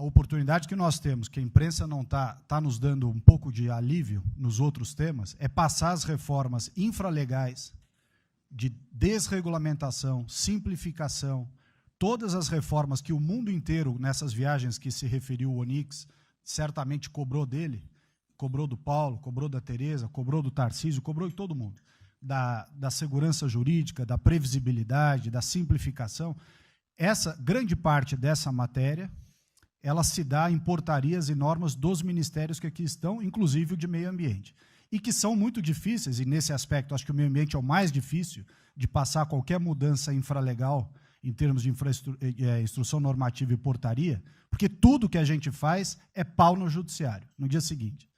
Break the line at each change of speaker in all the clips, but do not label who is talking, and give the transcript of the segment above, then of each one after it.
oportunidade que nós temos, que a imprensa não está nos dando um pouco de alívio nos outros temas, é passar as reformas infralegais de desregulamentação, simplificação, todas as reformas que o mundo inteiro, nessas viagens que se referiu o Onyx, certamente cobrou dele, cobrou do Paulo, cobrou da Tereza, cobrou do Tarcísio, cobrou de todo mundo, da segurança jurídica, da previsibilidade, da simplificação. Essa grande parte dessa matéria, ela se dá em portarias e normas dos ministérios que aqui estão, inclusive o de meio ambiente, e que são muito difíceis, e nesse aspecto acho que o meio ambiente é o mais difícil de passar qualquer mudança infralegal em termos de instrução normativa e portaria, porque tudo que a gente faz é pau no judiciário, no dia seguinte.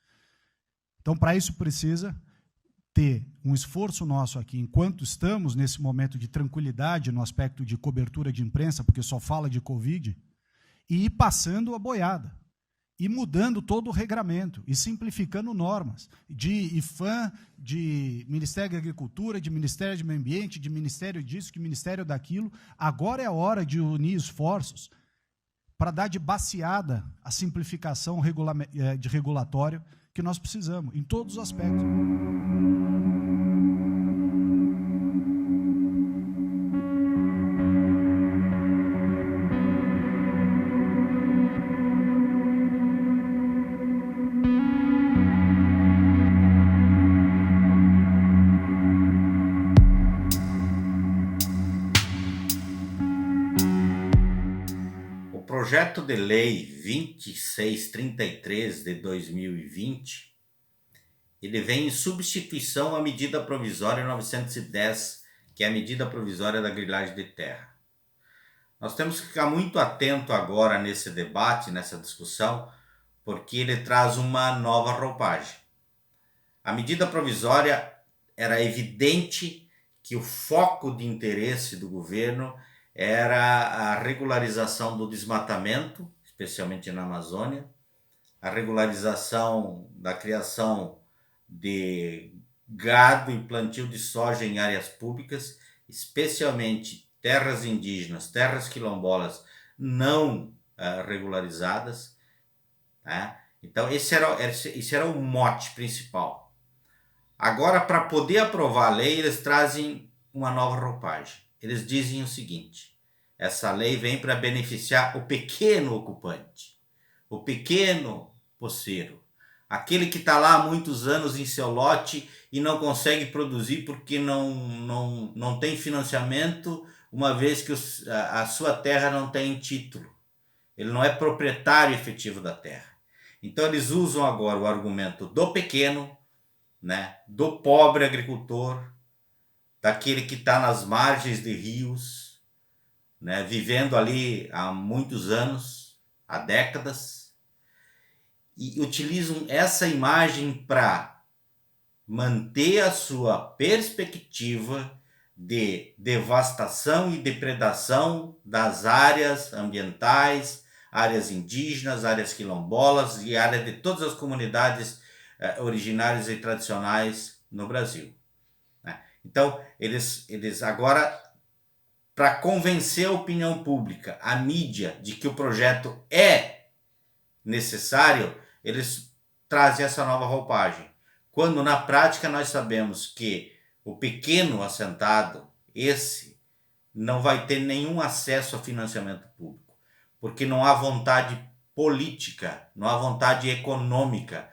Então, para isso precisa ter um esforço nosso aqui, enquanto estamos nesse momento de tranquilidade no aspecto de cobertura de imprensa, porque só fala de Covid, e ir passando a boiada, e mudando todo o regramento, e simplificando normas, de IFAM, de Ministério da Agricultura, de Ministério do Meio Ambiente, de Ministério disso, de Ministério daquilo. Agora é a hora de unir esforços para dar de baseada a simplificação de regulatório que nós precisamos, em todos os aspectos.
O projeto de lei 2633 de 2020, ele vem em substituição à medida provisória 910, que é a medida provisória da grilagem de terra. Nós temos que ficar muito atento agora nesse debate, nessa discussão, porque ele traz uma nova roupagem. A medida provisória era evidente que o foco de interesse do governo era a regularização do desmatamento, especialmente na Amazônia, a regularização da criação de gado e plantio de soja em áreas públicas, especialmente terras indígenas, terras quilombolas não regularizadas. Né? Então, esse era o mote principal. Agora, para poder aprovar a lei, eles trazem uma nova roupagem. Eles dizem o seguinte: essa lei vem para beneficiar o pequeno ocupante, o pequeno poceiro, aquele que está lá há muitos anos em seu lote e não consegue produzir porque não tem financiamento, uma vez que a sua terra não tem título. Ele não é proprietário efetivo da terra. Então eles usam agora o argumento do pequeno, né, do pobre agricultor, daquele que está nas margens de rios, né, vivendo ali há muitos anos, há décadas, e utilizam essa imagem para manter a sua perspectiva de devastação e depredação das áreas ambientais, áreas indígenas, áreas quilombolas e áreas de todas as comunidades originárias e tradicionais no Brasil. Né? Então, eles agora, para convencer a opinião pública, a mídia, de que o projeto é necessário, eles trazem essa nova roupagem. Quando, na prática, nós sabemos que o pequeno assentado, esse, não vai ter nenhum acesso a financiamento público, porque não há vontade política, não há vontade econômica.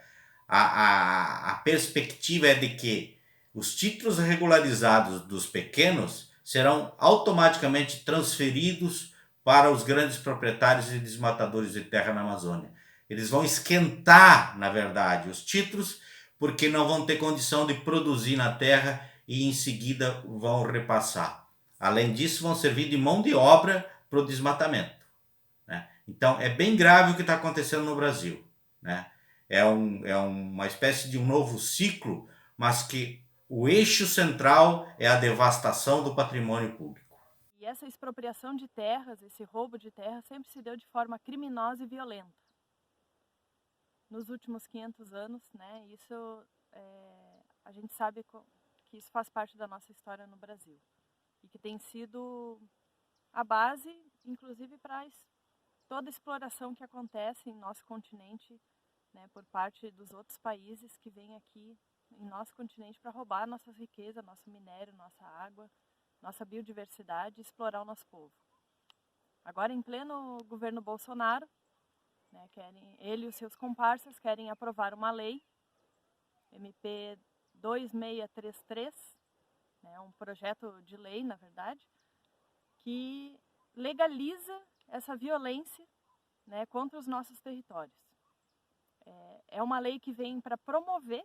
A perspectiva é de que os títulos regularizados dos pequenos serão automaticamente transferidos para os grandes proprietários e desmatadores de terra na Amazônia. Eles vão esquentar, na verdade, os títulos, porque não vão ter condição de produzir na terra e em seguida vão repassar. Além disso, vão servir de mão de obra para o desmatamento. Né? Então, é bem grave o que está acontecendo no Brasil. Né? É uma espécie de um novo ciclo, mas que o eixo central é a devastação do patrimônio público.
E essa expropriação de terras, esse roubo de terras, sempre se deu de forma criminosa e violenta. Nos últimos 500 anos, né, a gente sabe que isso faz parte da nossa história no Brasil. E que tem sido a base, inclusive, para toda a exploração que acontece em nosso continente, né, por parte dos outros países que vêm aqui em nosso continente para roubar nossas riquezas, nosso minério, nossa água, nossa biodiversidade e explorar o nosso povo. Agora, em pleno governo Bolsonaro, né, ele e os seus comparsas querem aprovar uma lei, MP 2633, né, um projeto de lei, na verdade, que legaliza essa violência, né, contra os nossos territórios. É uma lei que vem para promover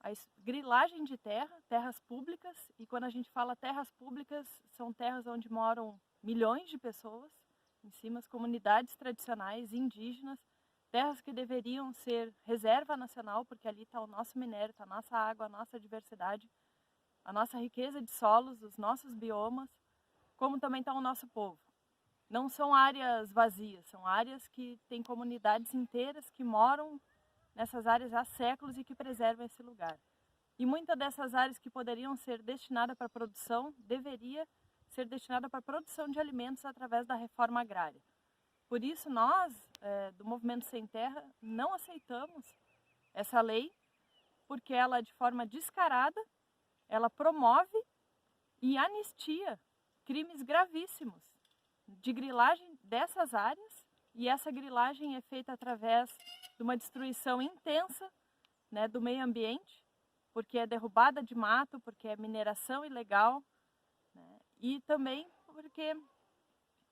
a grilagem de terras públicas, e quando a gente fala terras públicas, são terras onde moram milhões de pessoas, em cima as comunidades tradicionais, indígenas, terras que deveriam ser reserva nacional, porque ali está o nosso minério, está a nossa água, a nossa diversidade, a nossa riqueza de solos, os nossos biomas, como também está o nosso povo. Não são áreas vazias, são áreas que têm comunidades inteiras que moram nessas áreas há séculos e que preservam esse lugar. E muitas dessas áreas que poderiam ser destinadas para produção, deveria ser destinada para a produção de alimentos através da reforma agrária. Por isso nós, do Movimento Sem Terra, não aceitamos essa lei, porque ela, de forma descarada, ela promove e anistia crimes gravíssimos de grilagem dessas áreas, e essa grilagem é feita através de uma destruição intensa, né, do meio ambiente, porque é derrubada de mato, porque é mineração ilegal, né, e também porque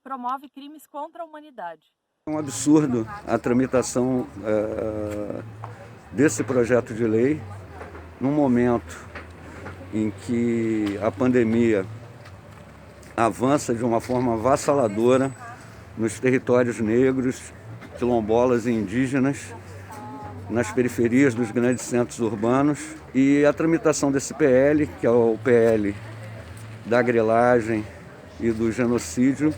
promove crimes contra a humanidade.
É um absurdo a tramitação desse projeto de lei num momento em que a pandemia avança de uma forma avassaladora nos territórios negros, quilombolas e indígenas, nas periferias dos grandes centros urbanos, e a tramitação desse PL, que é o PL da grilagem e do genocídio,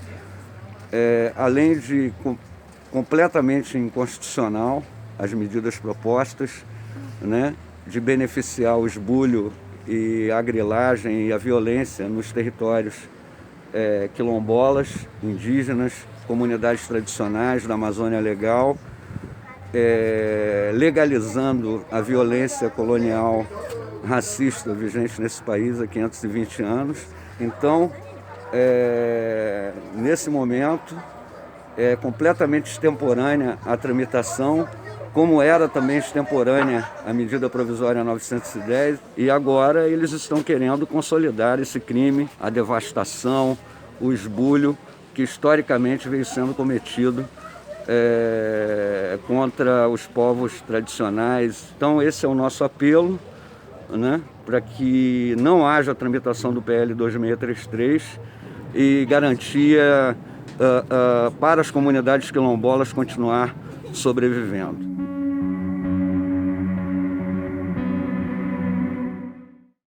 além de completamente inconstitucional, as medidas propostas, né, de beneficiar o esbulho e a grilagem e a violência nos territórios quilombolas, indígenas, comunidades tradicionais da Amazônia Legal, legalizando a violência colonial racista vigente nesse país há 520 anos. Então, nesse momento, é completamente extemporânea a tramitação, como era também extemporânea a medida provisória 910, e agora eles estão querendo consolidar esse crime, a devastação, o esbulho, que historicamente veio sendo cometido contra os povos tradicionais. Então esse é o nosso apelo, né, para que não haja tramitação do PL 2633 e garantia para as comunidades quilombolas continuar sobrevivendo.